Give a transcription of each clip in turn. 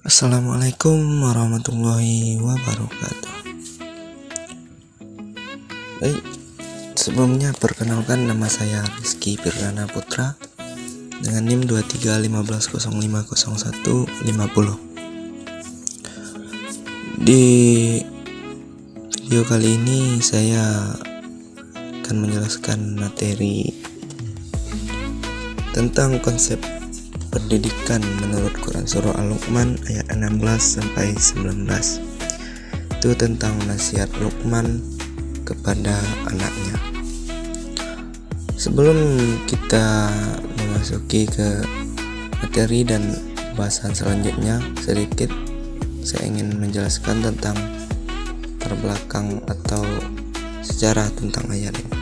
Assalamualaikum warahmatullahi wabarakatuh. Baik, sebelumnya perkenalkan, nama saya Rizky Firdana Putra dengan NIM 2315050150. Di video kali ini saya akan menjelaskan materi tentang konsep pendidikan menurut Quran Surah Al-Luqman ayat 16 sampai 19. Itu tentang nasihat Luqman kepada anaknya. Sebelum kita memasuki ke materi dan bahasan selanjutnya, sedikit saya ingin menjelaskan tentang terbelakang atau sejarah tentang ayat ini.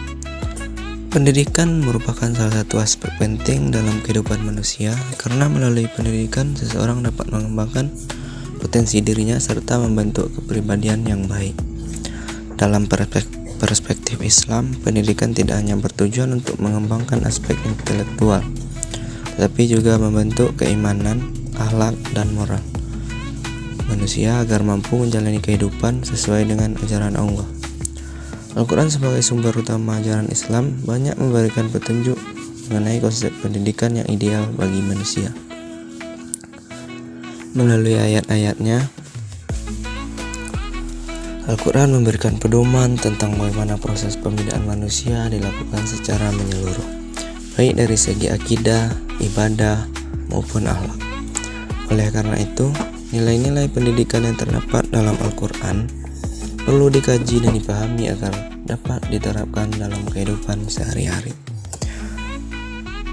Pendidikan merupakan salah satu aspek penting dalam kehidupan manusia, karena melalui pendidikan seseorang dapat mengembangkan potensi dirinya serta membentuk kepribadian yang baik. Dalam perspektif Islam, pendidikan tidak hanya bertujuan untuk mengembangkan aspek intelektual, tetapi juga membentuk keimanan, akhlak, dan moral manusia agar mampu menjalani kehidupan sesuai dengan ajaran Allah. Al-Quran sebagai sumber utama ajaran Islam banyak memberikan petunjuk mengenai konsep pendidikan yang ideal bagi manusia. Melalui ayat-ayatnya, Al-Quran memberikan pedoman tentang bagaimana proses pembinaan manusia dilakukan secara menyeluruh, baik dari segi akidah, ibadah, maupun akhlak. Oleh karena itu, nilai-nilai pendidikan yang terdapat dalam Al-Quran perlu dikaji dan dipahami agar dapat diterapkan dalam kehidupan sehari-hari.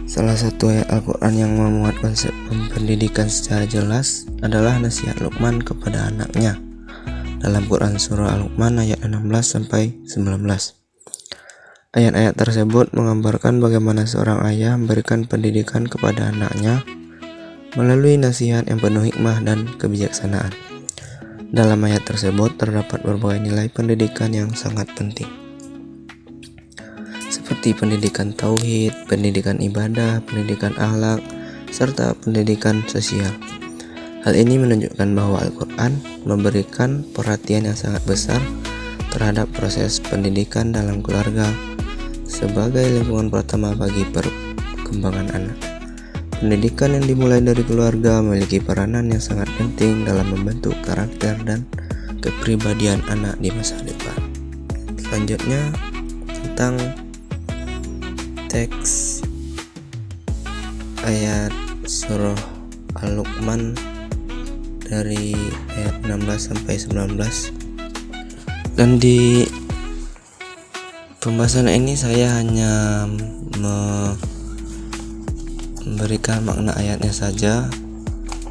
Salah satu ayat Al-Quran yang memuat konsep pendidikan secara jelas adalah nasihat Luqman kepada anaknya dalam Quran Surah Al-Luqman ayat 16 sampai 19. Ayat-ayat tersebut menggambarkan bagaimana seorang ayah memberikan pendidikan kepada anaknya melalui nasihat yang penuh hikmah dan kebijaksanaan. Dalam ayat tersebut terdapat berbagai nilai pendidikan yang sangat penting, seperti pendidikan tauhid, pendidikan ibadah, pendidikan akhlak, serta pendidikan sosial. Hal ini menunjukkan bahwa Al-Quran memberikan perhatian yang sangat besar terhadap proses pendidikan dalam keluarga sebagai lingkungan pertama bagi perkembangan anak. Pendidikan yang dimulai dari keluarga memiliki peranan yang sangat penting dalam membentuk karakter dan kepribadian anak di masa depan. Selanjutnya, tentang teks ayat surah Al-Luqman dari ayat 16 sampai 19. Dan di pembahasan ini saya hanya memberikan makna ayatnya saja,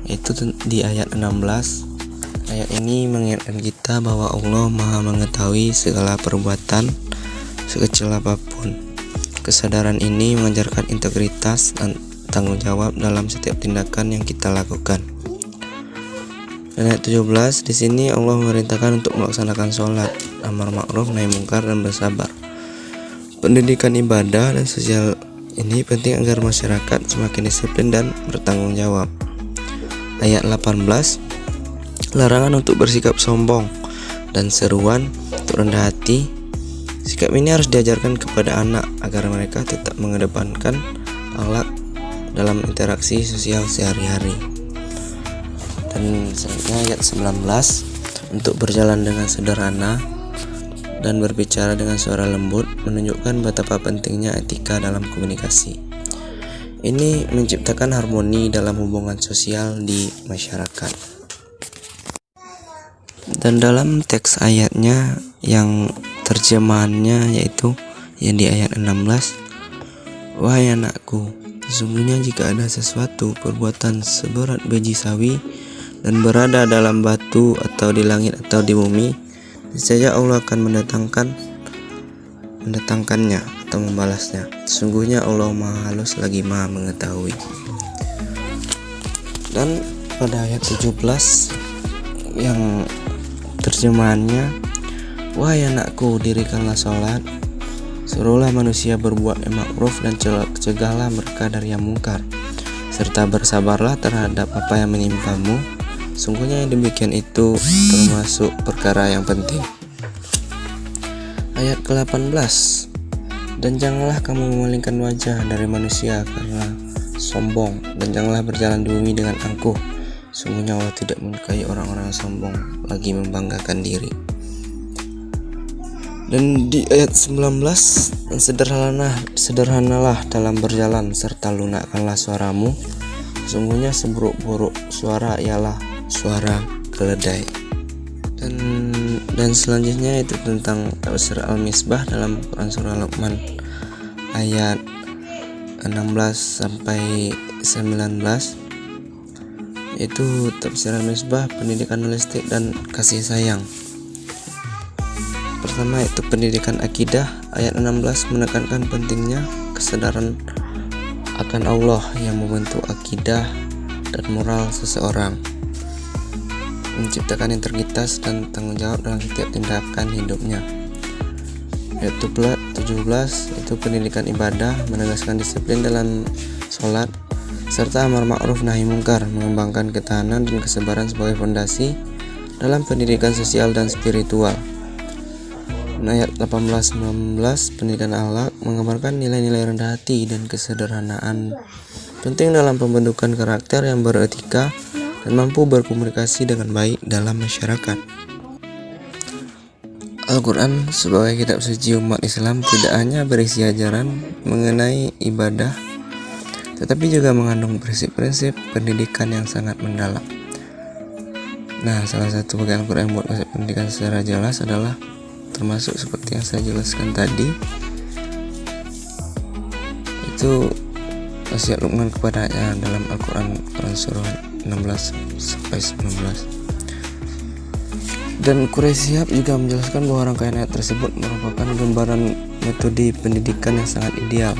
yaitu di ayat 16. Ayat ini mengingatkan kita bahwa Allah Maha mengetahui segala perbuatan sekecil apapun. Kesadaran ini mengajarkan integritas dan tanggung jawab dalam setiap tindakan yang kita lakukan. Dan ayat 17, di sini Allah memerintahkan untuk melaksanakan sholat, amar ma'ruf nahi mungkar, dan bersabar. Pendidikan ibadah dan sosial ini penting agar masyarakat semakin disiplin dan bertanggung jawab. Ayat 18, larangan untuk bersikap sombong dan seruan untuk rendah hati. Sikap ini harus diajarkan kepada anak agar mereka tetap mengedepankan akhlak dalam interaksi sosial sehari-hari. Dan selanjutnya ayat 19, untuk berjalan dengan sederhana dan berbicara dengan suara lembut menunjukkan betapa pentingnya etika dalam komunikasi. Ini menciptakan harmoni dalam hubungan sosial di masyarakat. Dan dalam teks ayatnya yang terjemahannya yaitu yang di ayat 16, wahai anakku, sesungguhnya jika ada sesuatu perbuatan seberat biji sawi dan berada dalam batu atau di langit atau di bumi, niscaya Allah akan mendatangkannya atau membalasnya. Sesungguhnya Allah Maha halus lagi Maha mengetahui. Dan pada ayat 17 yang terjemahannya, wahai anakku, dirikanlah sholat, suruhlah manusia berbuat yang ma'ruf dan cegahlah mereka dari yang mungkar, serta bersabarlah terhadap apa yang menimpamu. Sungguhnya yang demikian itu termasuk perkara yang penting. Ayat ke-18. Dan janganlah kamu memalingkan wajah dari manusia karena sombong, dan janganlah berjalan di bumi dengan angkuh. Sungguhnya Allah tidak menyukai orang-orang yang sombong lagi membanggakan diri. Dan di ayat 19, dan sederhanalah dalam berjalan serta lunakkanlah suaramu. Sungguhnya seburuk-buruk suara ialah suara keledai. Dan selanjutnya itu tentang tafsir Al-Misbah dalam Quran surah Luqman ayat 16 sampai 19. Itu tafsir Al-Misbah, pendidikan holistik dan kasih sayang. Pertama itu pendidikan akidah. Ayat 16 menekankan pentingnya kesadaran akan Allah yang membentuk akidah dan moral seseorang, menciptakan integritas dan tanggung jawab dalam setiap tindakan hidupnya. Ayat 17 itu pendidikan ibadah, menegaskan disiplin dalam sholat serta amar ma'ruf nahi mungkar, mengembangkan ketahanan dan kesabaran sebagai fondasi dalam pendidikan sosial dan spiritual. Ayat 18-19 pendidikan akhlak, menggambarkan nilai-nilai rendah hati dan kesederhanaan, penting dalam pembentukan karakter yang beretika dan mampu berkomunikasi dengan baik dalam masyarakat. Al-Quran sebagai kitab suci umat Islam tidak hanya berisi ajaran mengenai ibadah, tetapi juga mengandung prinsip-prinsip pendidikan yang sangat mendalam. Nah, salah satu bagian Al-Quran yang membuat konsep pendidikan secara jelas adalah termasuk seperti yang saya jelaskan tadi, itu wasiat Luqman kepadanya dalam Al-Quran surah 16 sampai 19. Dan Quraisyhab juga menjelaskan bahwa rangkaian ayat tersebut merupakan gambaran metode pendidikan yang sangat ideal,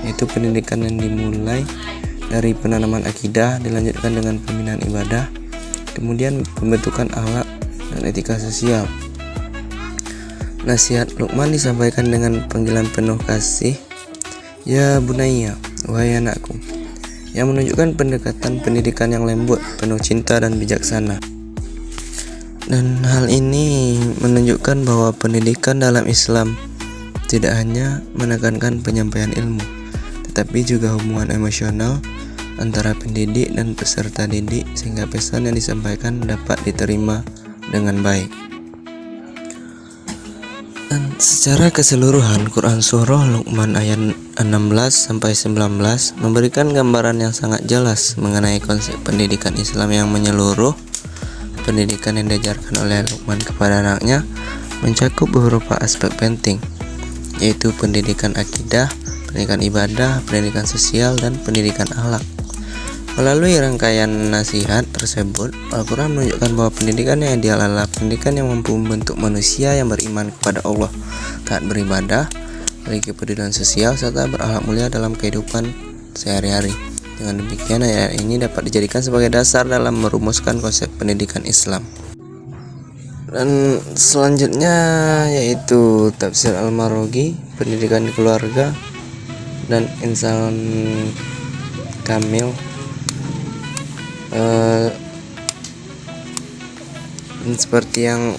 yaitu pendidikan yang dimulai dari penanaman akidah, dilanjutkan dengan pembinaan ibadah, kemudian pembentukan akhlak dan etika sosial. Nasihat Luqman disampaikan dengan panggilan penuh kasih, ya bunayya, wahai anakku, yang menunjukkan pendekatan pendidikan yang lembut, penuh cinta dan bijaksana. Dan hal ini menunjukkan bahwa pendidikan dalam Islam tidak hanya menekankan penyampaian ilmu, tetapi juga hubungan emosional antara pendidik dan peserta didik, sehingga pesan yang disampaikan dapat diterima dengan baik. Dan secara keseluruhan, Quran surah Luqman ayat 16-19 memberikan gambaran yang sangat jelas mengenai konsep pendidikan Islam yang menyeluruh. Pendidikan yang diajarkan oleh Luqman kepada anaknya mencakup beberapa aspek penting, yaitu pendidikan akidah, pendidikan ibadah, pendidikan sosial, dan pendidikan akhlak. Melalui rangkaian nasihat tersebut, Al-Quran menunjukkan bahwa pendidikan yang ideal adalah pendidikan yang mampu membentuk manusia yang beriman kepada Allah, taat beribadah, memiliki kepedulian sosial, serta berakhlak mulia dalam kehidupan sehari-hari. Dengan demikian, ayat ini dapat dijadikan sebagai dasar dalam merumuskan konsep pendidikan Islam. Dan selanjutnya yaitu tafsir Al-Maroghi, pendidikan di keluarga, dan insan kamil. Dan seperti yang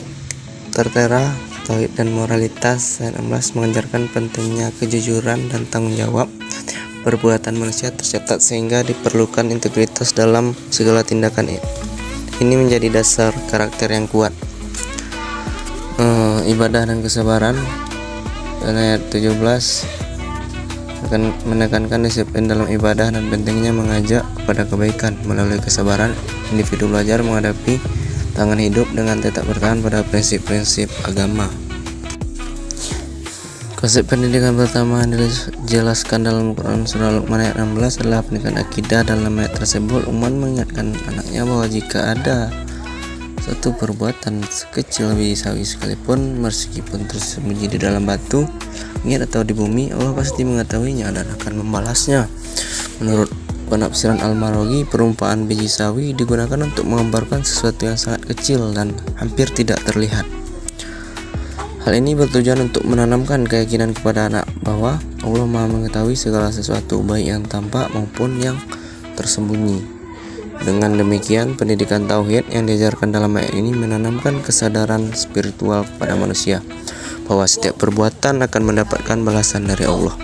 tertera, tauhid dan moralitas ayat 16 mengajarkan pentingnya kejujuran dan tanggung jawab. Perbuatan manusia tercatat sehingga diperlukan integritas dalam segala tindakan. Ini menjadi dasar karakter yang kuat. Ibadah dan kesabaran, dan ayat 17 akan menekankan disiplin dalam ibadah dan pentingnya mengajak kepada kebaikan. Melalui kesabaran, individu belajar menghadapi tantangan hidup dengan tetap bertahan pada prinsip-prinsip agama. Konsep pendidikan pertama yang dijelaskan dalam Quran surah Luqman ayat 16 adalah pendidikan akidah. Dalam ayat tersebut, Luqman mengingatkan anaknya bahwa jika ada satu perbuatan sekecil bisawi sekalipun, meskipun tersembunyi di dalam batu, langit atau di bumi, Allah pasti mengetahuinya dan akan membalasnya. Menurut penafsiran Al-Maroghi, perumpamaan biji sawi digunakan untuk menggambarkan sesuatu yang sangat kecil dan hampir tidak terlihat. Hal ini bertujuan untuk menanamkan keyakinan kepada anak bahwa Allah Maha mengetahui segala sesuatu, baik yang tampak maupun yang tersembunyi. Dengan demikian, pendidikan tauhid yang diajarkan dalam ayat ini menanamkan kesadaran spiritual kepada manusia bahwa setiap perbuatan akan mendapatkan balasan dari Allah.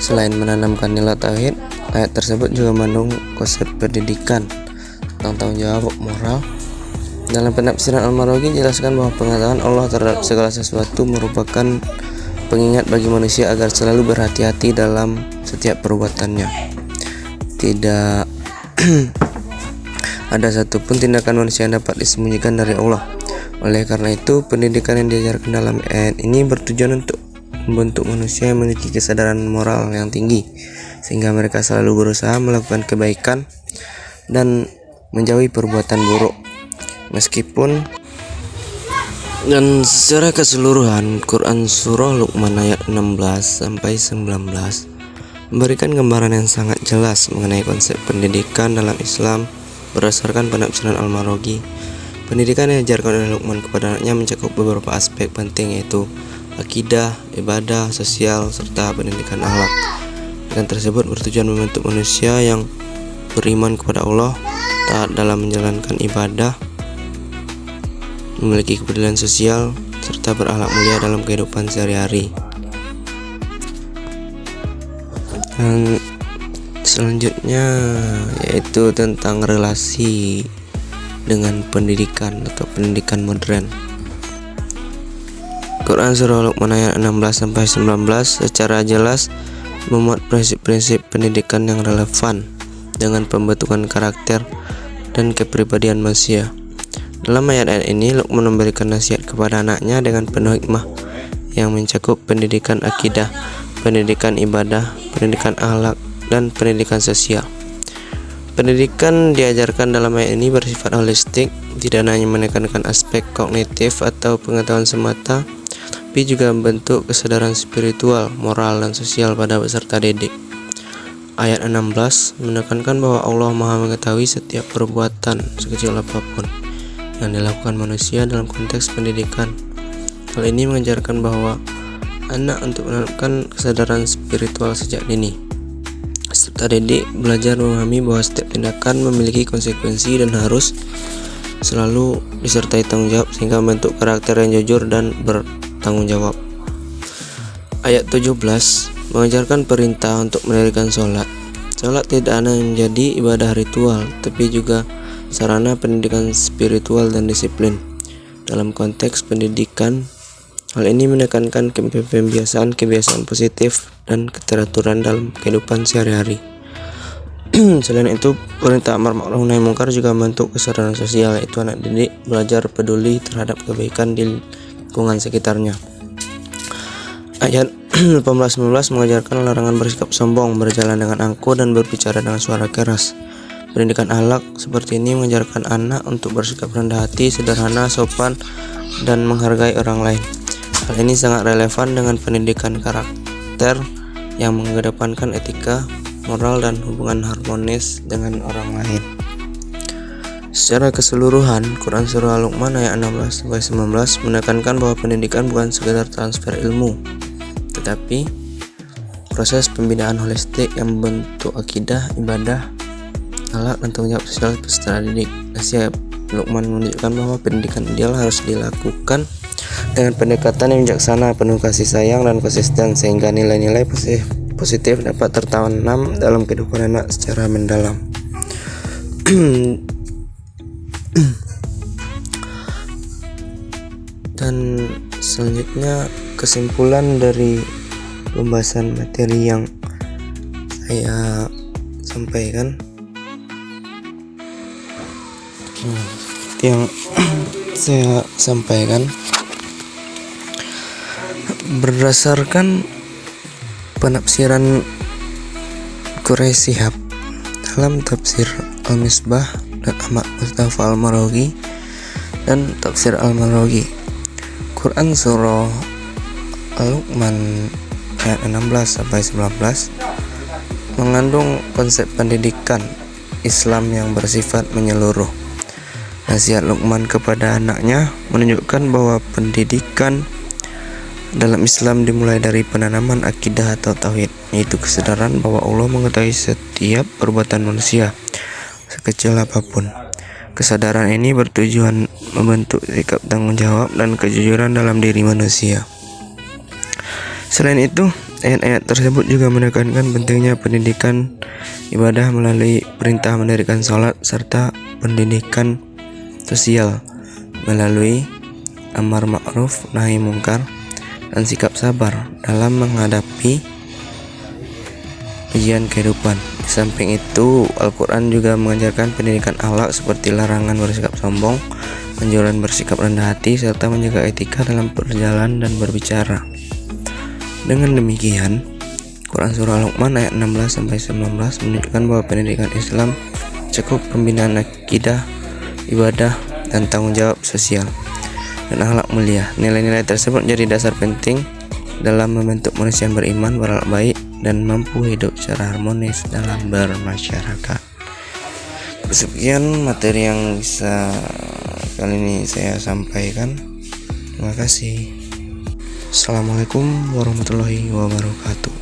Selain menanamkan nilai tauhid, ayat tersebut juga mengandung konsep pendidikan tentang tanggung jawab moral. Dalam penafsiran Al-Marwazi jelaskan bahwa pengetahuan Allah terhadap segala sesuatu merupakan pengingat bagi manusia agar selalu berhati-hati dalam setiap perbuatannya. Tidak ada satupun tindakan manusia yang dapat disembunyikan dari Allah. Oleh karena itu, pendidikan yang diajarkan dalam ayat ini bertujuan untuk membentuk manusia yang memiliki kesadaran moral yang tinggi, sehingga mereka selalu berusaha melakukan kebaikan dan menjauhi perbuatan buruk. Meskipun dan secara keseluruhan, Quran Surah Luqman ayat 16-19 memberikan gambaran yang sangat jelas mengenai konsep pendidikan dalam Islam berdasarkan penafsiran Al-Marwazi. Pendidikan yang diajarkan oleh Luqman kepada anaknya mencakup beberapa aspek penting, yaitu akidah, ibadah, sosial, serta pendidikan akhlak. Pendidikan tersebut bertujuan membentuk manusia yang beriman kepada Allah, taat dalam menjalankan ibadah, memiliki kepedulian sosial, serta berakhlak mulia dalam kehidupan sehari-hari. Dan selanjutnya yaitu tentang relasi dengan pendidikan atau pendidikan modern. Quran Surah Luqman ayat 16-19 secara jelas memuat prinsip-prinsip pendidikan yang relevan dengan pembentukan karakter dan kepribadian manusia. Dalam ayat-ayat ini, Luqman memberikan nasihat kepada anaknya dengan penuh hikmah yang mencakup pendidikan akidah, pendidikan ibadah, pendidikan akhlak, dan pendidikan sosial. Pendidikan diajarkan dalam ayat ini bersifat holistik, tidak hanya menekankan aspek kognitif atau pengetahuan semata, tapi juga membentuk kesadaran spiritual, moral, dan sosial pada peserta didik. Ayat 16 menekankan bahwa Allah Maha mengetahui setiap perbuatan sekecil apapun yang dilakukan manusia dalam konteks pendidikan. Hal ini mengajarkan bahwa anak untuk menanamkan kesadaran spiritual sejak dini. Peserta didik belajar memahami bahwa setiap tindakan memiliki konsekuensi dan harus selalu disertai tanggung jawab, sehingga membentuk karakter yang jujur dan bertanggung jawab. Ayat 17 mengajarkan perintah untuk mendirikan sholat. Sholat tidak hanya menjadi ibadah ritual, tapi juga sarana pendidikan spiritual dan disiplin. Dalam konteks pendidikan, hal ini menekankan kebiasaan positif dan keteraturan dalam kehidupan sehari-hari. Selain itu, perintah amar ma'ruf nahi munkar juga membentuk kesadaran sosial, yaitu anak didik belajar peduli terhadap kebaikan di lingkungan sekitarnya. Ayat 18-19 mengajarkan larangan bersikap sombong, berjalan dengan angkuh, dan berbicara dengan suara keras. Pendidikan akhlak seperti ini mengajarkan anak untuk bersikap rendah hati, sederhana, sopan, dan menghargai orang lain. Hal ini sangat relevan dengan pendidikan karakter yang mengedepankan etika, moral, dan hubungan harmonis dengan orang lain. Secara keseluruhan, Quran Surah Luqman ayat 16-19 menekankan bahwa pendidikan bukan sekedar transfer ilmu, tetapi proses pembinaan holistik yang membentuk akidah, ibadah, akhlak, dan tanggung jawab sosial peserta didik. Nasihat Luqman menunjukkan bahwa pendidikan ideal harus dilakukan dengan pendekatan yang bijaksana, penuh kasih sayang, dan konsisten, sehingga nilai-nilai positif dapat tertanam dalam kehidupan anak secara mendalam. Dan selanjutnya kesimpulan dari pembahasan materi yang saya sampaikan, berdasarkan penafsiran Quraisy Shihab dalam tafsir Al-Misbah dan Ahmad Mustafa Al-Marwazi dan tafsir Al-Marwazi, Quran Surah Al-Luqman ayat 16-19 mengandung konsep pendidikan Islam yang bersifat menyeluruh. Nasihat Luqman kepada anaknya menunjukkan bahwa pendidikan dalam Islam dimulai dari penanaman akidah atau tauhid, yaitu kesadaran bahwa Allah mengetahui setiap perbuatan manusia. sekecil apapun. Kesadaran ini bertujuan membentuk sikap tanggung jawab dan kejujuran dalam diri manusia. Selain itu, ayat-ayat tersebut juga menekankan pentingnya pendidikan ibadah melalui perintah mendirikan sholat serta pendidikan sosial melalui amar ma'ruf nahi mungkar dan sikap sabar dalam menghadapi ujian kehidupan. Di samping itu, Al-Quran juga mengajarkan pendidikan akhlak seperti larangan bersikap sombong, anjuran bersikap rendah hati, serta menjaga etika dalam perjalanan dan berbicara. Dengan demikian, Quran Surah Luqman ayat 16-19 menunjukkan bahwa pendidikan Islam cukup pembinaan akidah, ibadah, dan tanggung jawab sosial dan akhlak mulia. Nilai-nilai tersebut menjadi dasar penting dalam membentuk manusia yang beriman, berakhlak baik, dan mampu hidup secara harmonis dalam bermasyarakat. Sekian materi yang bisa kali ini saya sampaikan. Terima kasih. Assalamualaikum warahmatullahi wabarakatuh.